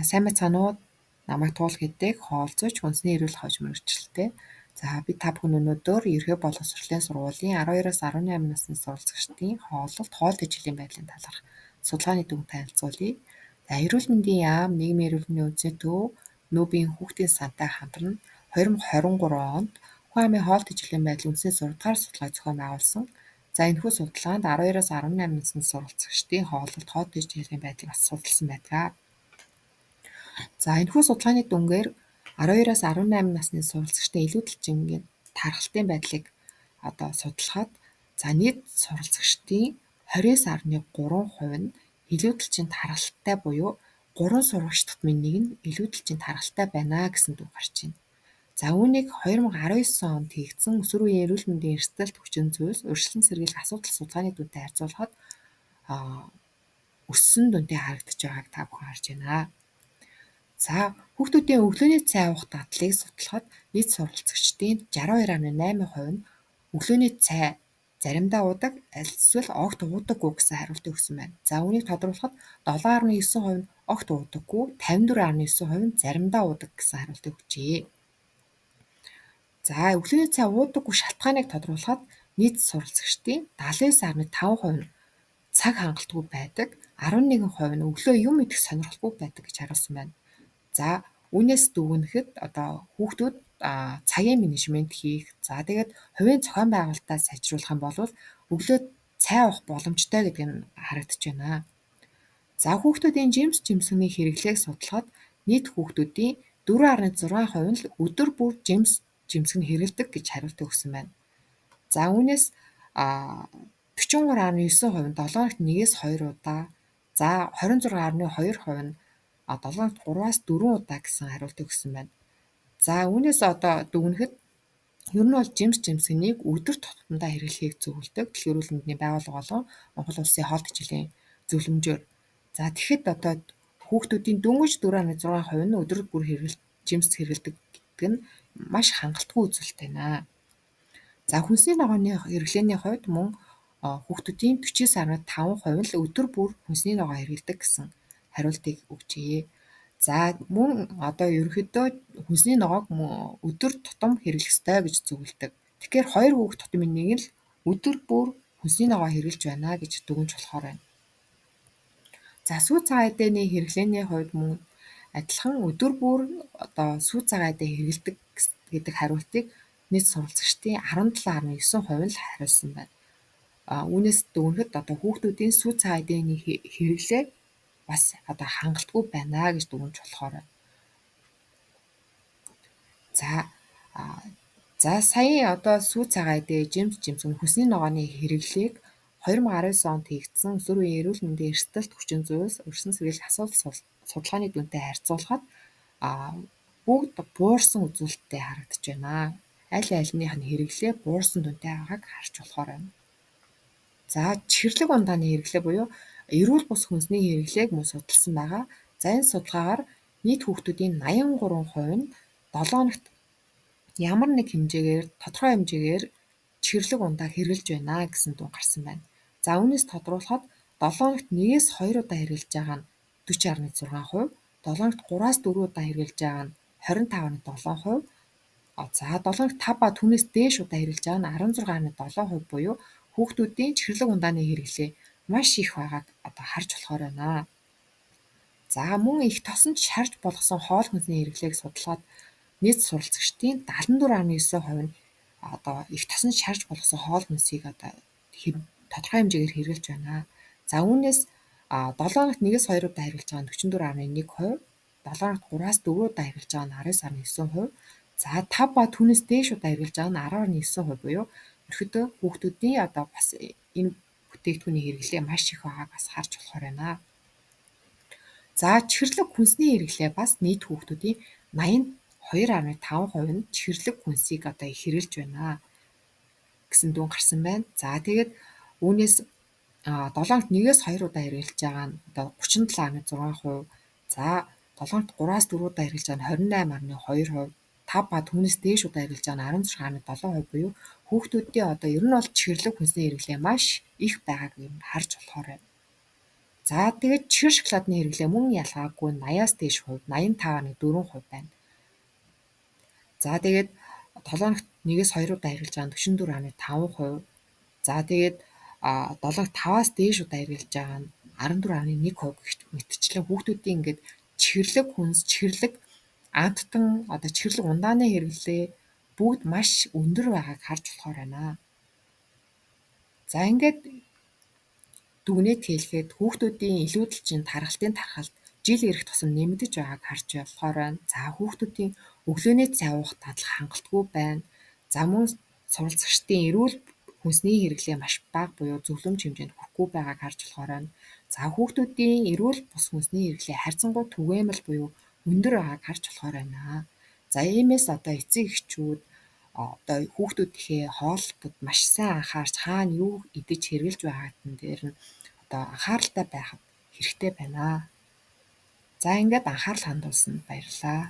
Сайн байцгаана уу? Намайг Туул гэдэг хоолцож хүнсний эрүүл хойж мэргэжилтэй. Би та бүхэн өнөөдөр ерхий боловсролын сургуулийн 12-аас 18 насны суралцагчдын хоолт ижлийн байдлын талаарх судалгааны дүн танилцуулъя. Эрүүл мэндийн яам, нийгмийн эрүүл мэндийн үндэсний төв, нүүбийн хүүхдийн сантай хамтран 2023 онд хүн амын хоолт ижлийн байдлын үндэсний 6 дугаар судалгааг зохион байгуулсан. Энэхүү судалгаанд 12-аас 18 насны суралцагчдын хоолт ижлийн байдлыг бас судалсан байдаг. Энэхүү судалгааны дүнгээр 12-аас 18 насны суралцагчдын илүүдэлжингийн тархалтын байдлыг судлахад нийт суралцагчдын 29.3% нь илүүдэлжин тархалттай буюу 3 сурагч тутмын нэг нь илүүдэлжин тархалттай байна гэсэн дүн гарч байна. Үүнийг 2019 онд хийгдсэн өсвөр үеийн эрүүл мэндийн эрсдэлт хүчин зүйлс өршлөн сэргийлэх асуудал судалгааны дүнтэй харьцуулахад өссөн дүнтэй харагдаж байгааг та бүхэн харж байна. Хүүхдүүдийн өглөөний цай уух дадлыг судлахад нийт суралцагчдын 62.8% нь өглөөний цай заримдаа уудаг, эсвэл огт уудаггүй гэсэн хариултыг өгсөн байна. Үүнийг тодруулахад 7.9% нь огт уудаггүй, 54.9% нь заримдаа уудаг гэсэн хариултыг өгчээ. Өглөөний цай уудаггүй шалтгааныг тодруулахад нийт суралцагчдын 79.5% нь цаг хангалтгүй байдаг, 11% нь өглөө юм идэх сонирхолгүй байдаг гэж хариулсан байна. Үүнээс дүгнэхэд хүүхдүүд цагийн менежмент хийх, тэгээд хувийн зохион байгуулалтаа сайжруулах юм бол өглөө цай уух боломжтой гэдэг нь харагдаж байна. Хүүхдүүдийн жимсний хэрэглээг судлахад нийт хүүхдүүдийн 4.6% нь өдөр бүр жимсг нь хэрэглэдэг гэж хариулт өгсөн байна. Үүнээс 43.9% нь 7 хоногт 1-2 удаа, 26.2% нь 7 хоногт 3-аас 4 удаа гэсэн хариултыг өгсөн байна. Үүнээс дүгнэхэд ер нь бол жимсгийг өдөр тутамдаа хэрэглэхийг зөвлөдөг Дэлхийн эрүүл мэндийн байгууллага болон Монгол улсын хоолт ижлийн зөвлөмжөөр. Тэгэхэд хүүхдүүдийн дөнгөж 4.6% нь өдөр бүр жимс хэрэглэдэг гэдэг нь маш хангалтгүй үзүүлэлт байна. Хүнсний ногооны хэрэглээний хувьд мөн хүүхдүүдийн 49.5% л өдөр бүр хүнсний ногоо хэрэглэдэг гэсэн хариултыг өгчээ. Мөн ерөнхийдөө хүнсний ногоог өдөр тутам хэрэглэх ёстой гэж зөвлөдөг. Тэгэхээр 2 хүүхэд тутмын нэг нь л өдөр бүр хүнсний ногоо хэрэглэж байна гэж дүгнж болохоор байна. Сүү цагаан эдэний хэрэглээний хувьд мөн адилхан өдөр бүр сүү цагаан эдээ хэрэглэдэг гэдэг хариултыг нийт суралцагчдын 17.9% нь хариулсан байна. Үүнээс дүгнэхэд хүүхдүүдийн сүү цагаан эдэний хэрэглээ бас хангалтгүй байна гэж дүгнж болохоор байна. Сая сүү цагаан эдээ жимсгэн хүнсний ногооны хэрэглээг 2019 онд хийгдсэн өсвөр үеийн эрүүл мэндийн эрсдэлт хүчин зүйлс өршлөн сэргийлэх асуудал судалгааны дүнтэй харьцуулахад бүгд буурсан үзүүлэлттэй харагдаж байна. Аль альных нь хэрэглээ буурсан дүнтэй байгааг харж болохоор байна. Чихэрлэг ундааны хэрэглээ буюу эрүүл бус хүнсний хэрэглээг мөн судалсан байгаа. Энэ судалгаагаар нийт хүүхдүүдийн 83% нь 7 хоногт ямар нэг тодорхой хэмжээгээр чихэрлэг ундаа хэрэглэж байна гэсэн дүн гарсан байна. Үүнээс тодруулахад 7 хоногт 1-2 удаа хэрэглэж байгаа нь 40.6%, 7 хоногт 3-аас 4 удаа хэрэглэж байгаа нь 25.7%, 7 хоногт 5 ба түүнээс дээш удаа хэрэглэж байгаа нь 16.7% буюу хүүхдүүдийн чихэрлэг ундааны хэрэглээ маш их байгааг харж болохоор байна. Мөн их тосон шарж болгосон хоол хүнсний хэрэглээг судлахад нийт суралцагчдын 74.9% нь их тосон шарж болгосон хоол хүнсийг тодорхой хэмжээгээр хэрэглэж байна. Үүнээс 7 хоногт 1-2 удаа хэрэглэж байгаа нь 44.1%, 7 хоногт 3-аас 4 удаа хэрэглэж байгаа нь 19.9%, 5 ба түүнээс дээш удаа хэрэглэж байгаа нь 10.9% буюу ерөнхийдөө хүүхдүүдийн бас энэ бүтээгдэхүүний хэрэглээ маш их байгааг бас харж болохоор байна. Чихэрлэг хүнсний хэрэглээ бас нийт хүүхдүүдийн 82.5% нь чихэрлэг хүнсийг их хэрэглэж байна гэсэн дүн гарсан байна. Тэгээд үүнээс 7 хоногт 1-2 удаа хэрэглэж байгаа нь 37.6%, 7 хоногт 3-аас 4 удаа хэрэглэж байгаа нь 28.2%, 5 ба түүнээс дээш удаа хэрэглэж байгаа нь 16.7% буюу хүүхдүүдийн ер нь бол чихэрлэг хүнсний хэрэглээ маш их байгааг харж болохоор байна. За тэгээд чихэр шоколадны хэрэглээ мөн ялгаагүй 80-аас дээш хувь 85.4% байна. За тэгээд толгойногт 1-2 удаа хэрглэж байгаа нь 44.5%. За тэгээд 7-г 5-аас дээш удаа хэрглэж байгаа нь 14.1% гэх мэтчлэн хүүхдүүдийн ингээд чихэрлэг хүнс, чихэрлэг амттан одоо чихэрлэг ундааны хэрэглээ бүгд маш өндөр байгааг харж болохоор байна. За ингээд дүгнэлт хийлгээд хүүхдүүдийн илүүдэлчин тархалтын тархалт жил ирэх тусам нэмэгдэж байгааг харж болохоор байна. За хүүхдүүдийн өглөөний цай уух дадлага хангалтгүй байна. За мөн суралцагчдын эрүүл хүнсний хэрэглээ маш бага буюу зөвлөмж хэмжээнд хүрэхгүй байгааг харж болохоор байна. За хүүхдүүдийн эрүүл бус хүнсний хэрэглээ харьцангуй түгээмэл буюу өндөр байгааг харж болохоор байна. За иймээс одоо эцэг эхчүүд одоо хүүхдүүдийнхээ хооллолтод маш сайн анхаарч хаана юу идэж хэрглэж байгаатан дээр нь одоо анхааралтай байхад хэрэгтэй байна. За ингээд анхаарал хандуулсанд баярлалаа.